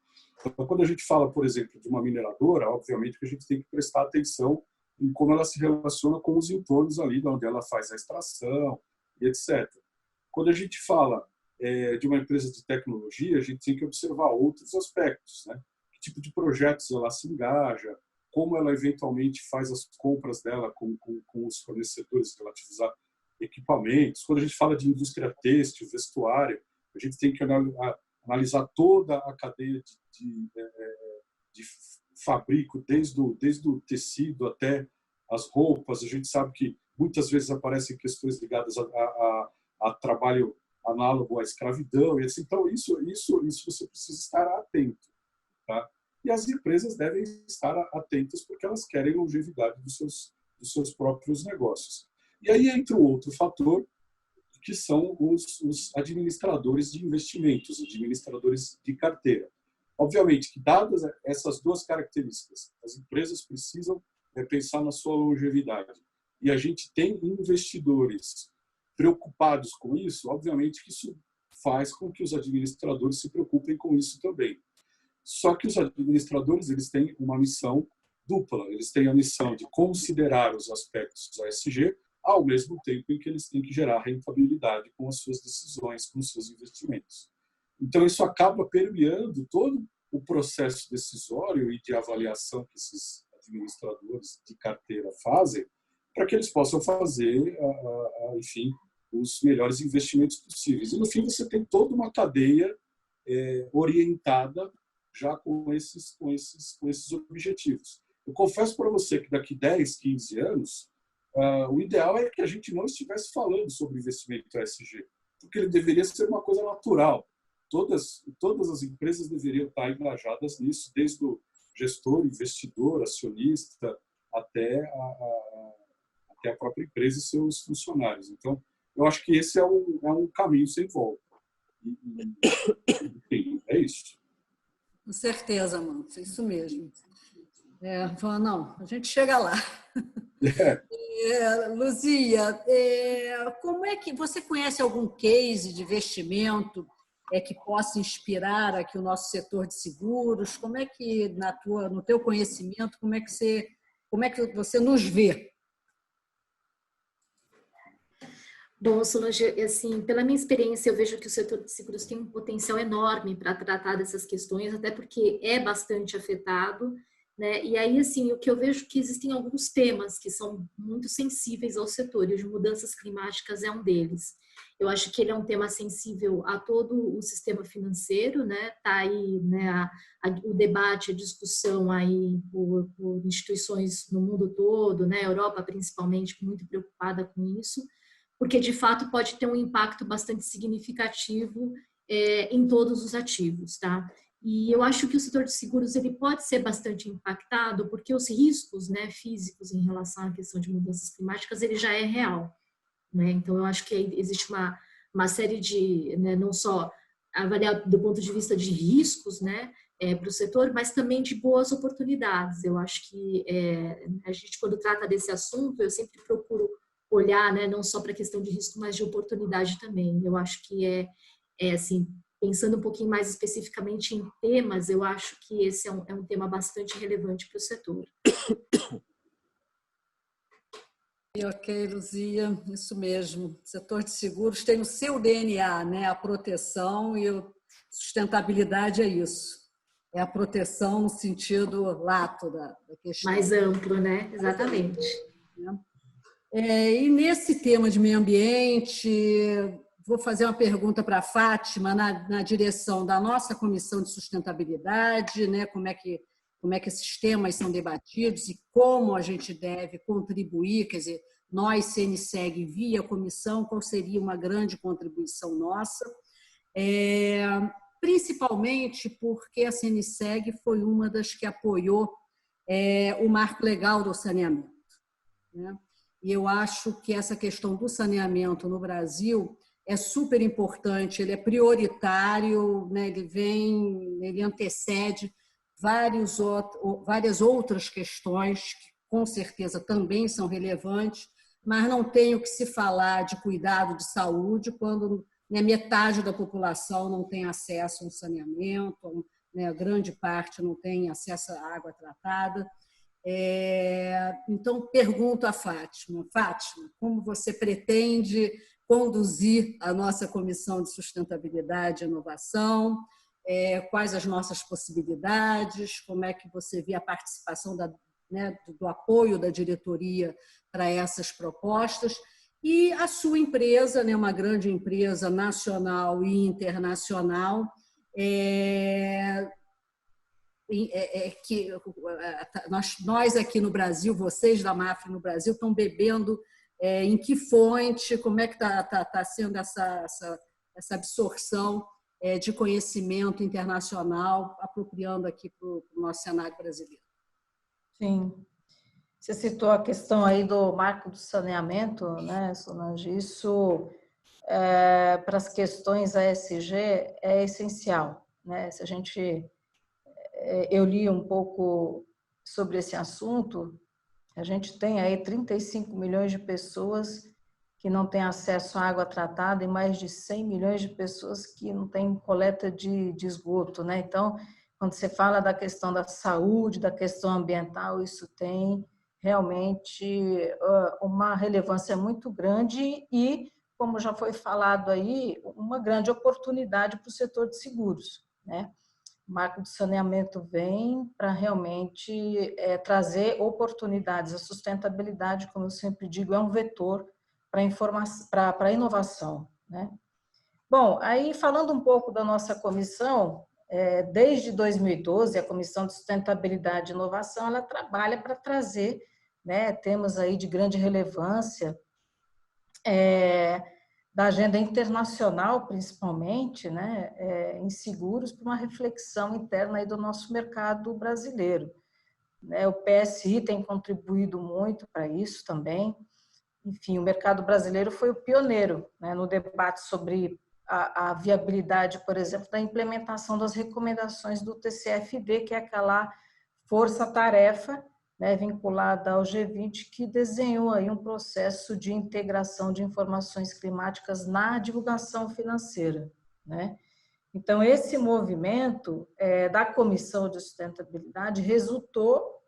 Então, quando a gente fala, por exemplo, de uma mineradora, obviamente que a gente tem que prestar atenção em como ela se relaciona com os entornos ali, de onde ela faz a extração, e etc. Quando a gente fala de uma empresa de tecnologia, a gente tem que observar outros aspectos, né? Que tipo de projetos ela se engaja, como ela eventualmente faz as compras dela com os fornecedores relativos a equipamentos. Quando a gente fala de indústria têxtil, vestuário, a gente tem que analisar toda a cadeia de fabrico, desde o tecido até as roupas. A gente sabe que muitas vezes aparecem questões ligadas a trabalho análogo à escravidão. E assim, então, isso você precisa estar atento. Tá? E as empresas devem estar atentas porque elas querem longevidade dos seus próprios negócios. E aí entra um outro fator, que são os administradores de investimentos, administradores de carteira. Obviamente que, dadas essas 2 características, as empresas precisam pensar na sua longevidade. E a gente tem investidores preocupados com isso, obviamente que isso faz com que os administradores se preocupem com isso também. Só que os administradores, eles têm uma missão dupla. Eles têm a missão de considerar os aspectos da ESG, ao mesmo tempo em que eles têm que gerar rentabilidade com as suas decisões, com os seus investimentos. Então, isso acaba permeando todo o processo decisório e de avaliação que esses administradores de carteira fazem, para que eles possam fazer, enfim, os melhores investimentos possíveis. E, no fim, você tem toda uma cadeia orientada já com esses objetivos. Eu confesso para você que daqui 10, 15 anos, o ideal é que a gente não estivesse falando sobre investimento ESG, porque ele deveria ser uma coisa natural. Todas as empresas deveriam estar engajadas nisso, desde o gestor, investidor, acionista, até a própria empresa e seus funcionários. Então, eu acho que esse é um caminho sem volta. Enfim, é isso. Com certeza, Manso, isso mesmo. Não, a gente chega lá. Luzia, como é que você conhece algum case de investimento que possa inspirar aqui o nosso setor de seguros? Como é que, no teu conhecimento, como é que você nos vê? Bom, Solange, assim, pela minha experiência, eu vejo que o setor de seguros tem um potencial enorme para tratar dessas questões, até porque é bastante afetado, né? E aí, assim, o que eu vejo que existem alguns temas que são muito sensíveis ao setor, e o de mudanças climáticas é um deles. Eu acho que ele é um tema sensível a todo o sistema financeiro, né? Tá aí, né, o debate, a discussão aí por instituições no mundo todo, né? A Europa, principalmente, muito preocupada com isso, porque de fato pode ter um impacto bastante significativo em todos os ativos, tá? E eu acho que o setor de seguros ele pode ser bastante impactado porque os riscos, né, físicos em relação à questão de mudanças climáticas ele já é real, né? Então eu acho que existe uma série de, né, não só avaliar do ponto de vista de riscos, né, para o setor, mas também de boas oportunidades. Eu acho que a gente quando trata desse assunto eu sempre procuro olhar, né, não só para a questão de risco, mas de oportunidade também. Eu acho que assim, pensando um pouquinho mais especificamente em temas, eu acho que esse é um tema bastante relevante para o setor. Ok, Luzia, isso mesmo. O setor de seguros tem o seu DNA, né? A proteção e a sustentabilidade é isso. É a proteção no sentido lato da questão. Mais amplo, né? Exatamente. E nesse tema de meio ambiente, vou fazer uma pergunta para a Fátima na direção da nossa Comissão de Sustentabilidade, né? Como é que esses temas são debatidos e como a gente deve contribuir, quer dizer, nós, CNSEG, via comissão, qual seria uma grande contribuição nossa, principalmente porque a CNSEG foi uma das que apoiou o marco legal do saneamento, né? E eu acho que essa questão do saneamento no Brasil é super importante, ele é prioritário, né? Ele antecede várias outras questões que com certeza também são relevantes, mas não tem o que se falar de cuidado de saúde quando, né, metade da população não tem acesso a um saneamento, né, grande parte não tem acesso à água tratada. Então, pergunto a Fátima. Fátima, como você pretende conduzir a nossa Comissão de Sustentabilidade e Inovação? Quais as nossas possibilidades? Como é que você vê a participação do apoio da diretoria para essas propostas? E a sua empresa, né, uma grande empresa nacional e internacional, que nós aqui no Brasil, vocês da MAFRE no Brasil, estão bebendo em que fonte? Como é que está sendo essa absorção de conhecimento internacional, apropriando aqui para o nosso cenário brasileiro? Sim. Você citou a questão aí do marco do saneamento, né, Solange? Isso, para as questões ESG, é essencial, né? Se a gente... Eu li um pouco sobre esse assunto, a gente tem aí 35 milhões de pessoas que não têm acesso à água tratada e mais de 100 milhões de pessoas que não têm coleta de esgoto, né? Então, quando você fala da questão da saúde, da questão ambiental, isso tem realmente uma relevância muito grande e, como já foi falado aí, uma grande oportunidade para o setor de seguros, né? O marco do saneamento vem para realmente trazer oportunidades. A sustentabilidade, como eu sempre digo, é um vetor para a inovação, né? Bom, aí falando um pouco da nossa comissão, desde 2012, a Comissão de Sustentabilidade e Inovação, ela trabalha para trazer, né, temas aí de grande relevância, da agenda internacional, principalmente, né, em seguros, para uma reflexão interna aí do nosso mercado brasileiro. Né, o PSI tem contribuído muito para isso também. Enfim, o mercado brasileiro foi o pioneiro, né, no debate sobre a viabilidade, por exemplo, da implementação das recomendações do TCFD, que é aquela força-tarefa, né, vinculada ao G20, que desenhou aí um processo de integração de informações climáticas na divulgação financeira, né? Então, esse movimento da Comissão de Sustentabilidade resultou,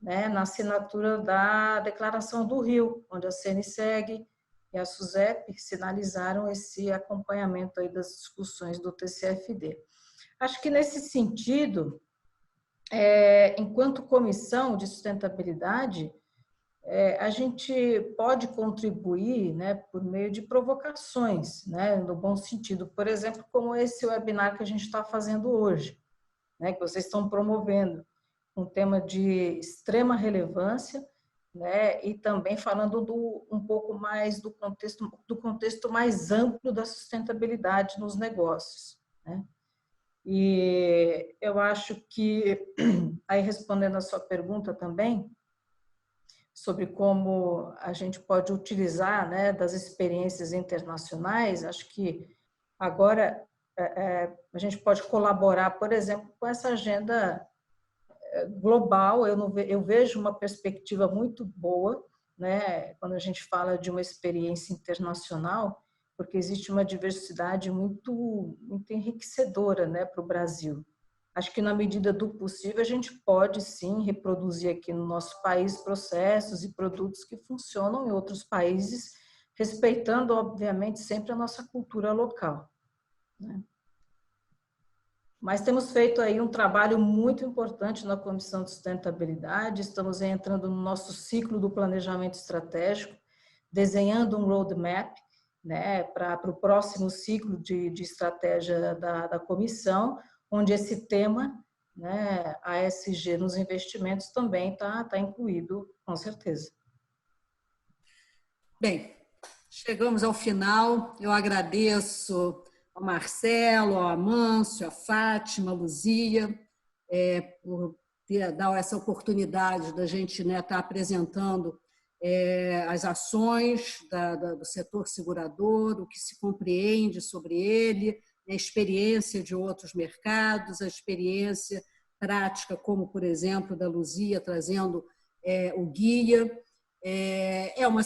né, na assinatura da Declaração do Rio, onde a CNSEG e a SUSEP sinalizaram esse acompanhamento aí das discussões do TCFD. Acho que nesse sentido, enquanto comissão de sustentabilidade, a gente pode contribuir, né, por meio de provocações, né, no bom sentido, por exemplo, como esse webinar que a gente está fazendo hoje, né, que vocês estão promovendo, um tema de extrema relevância, né, e também falando um pouco mais do contexto mais amplo da sustentabilidade nos negócios, né? E eu acho que, aí respondendo a sua pergunta também, sobre como a gente pode utilizar, né, das experiências internacionais, acho que agora a gente pode colaborar, por exemplo, com essa agenda global. Eu vejo uma perspectiva muito boa, né, quando a gente fala de uma experiência internacional, porque existe uma diversidade muito, muito enriquecedora, né, para o Brasil. Acho que na medida do possível a gente pode sim reproduzir aqui no nosso país processos e produtos que funcionam em outros países, respeitando, obviamente, sempre a nossa cultura local, né? Mas temos feito aí um trabalho muito importante na Comissão de Sustentabilidade, estamos entrando no nosso ciclo do planejamento estratégico, desenhando um roadmap, né, para o próximo ciclo de estratégia da comissão, onde esse tema, né, ASG nos investimentos também está incluído, com certeza. Bem, chegamos ao final. Eu agradeço ao Marcelo, ao Amâncio, a Fátima, a Luzia, por ter dado essa oportunidade da gente, né, estar apresentando as ações do setor segurador, o que se compreende sobre ele, a experiência de outros mercados, a experiência prática, como, por exemplo, da Luzia, trazendo o guia. É uma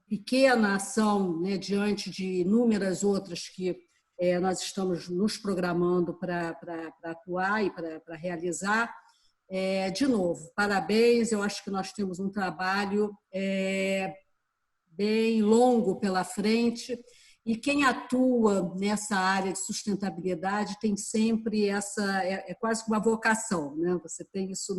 pequena ação, né, diante de inúmeras outras que nós estamos nos programando para atuar e para realizar. De novo, parabéns, eu acho que nós temos um trabalho bem longo pela frente, e quem atua nessa área de sustentabilidade tem sempre essa, quase uma vocação, né? Você tem isso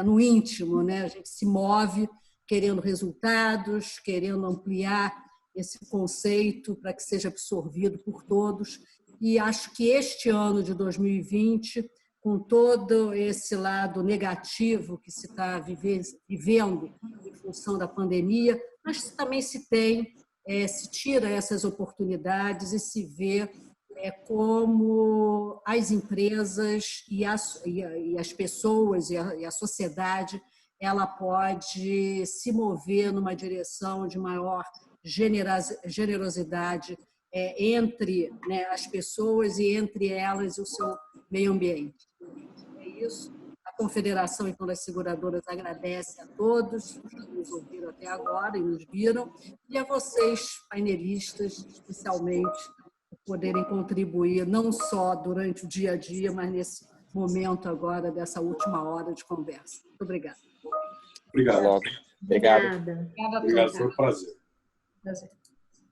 no íntimo, né? A gente se move querendo resultados, querendo ampliar esse conceito para que seja absorvido por todos. E acho que este ano de 2020, com todo esse lado negativo que se está vivendo em função da pandemia, mas também se tira essas oportunidades e se vê como as empresas e as pessoas e a sociedade, ela pode se mover numa direção de maior generosidade entre, né, as pessoas e entre elas e o seu meio ambiente. É isso. A Confederação então, das Seguradoras agradece a todos que nos ouviram até agora e nos viram, e a vocês, painelistas, especialmente, por poderem contribuir não só durante o dia a dia, mas nesse momento agora, dessa última hora de conversa. Muito obrigada. Obrigado. Obrigado. Obrigada. Obrigado, foi um prazer. Prazer.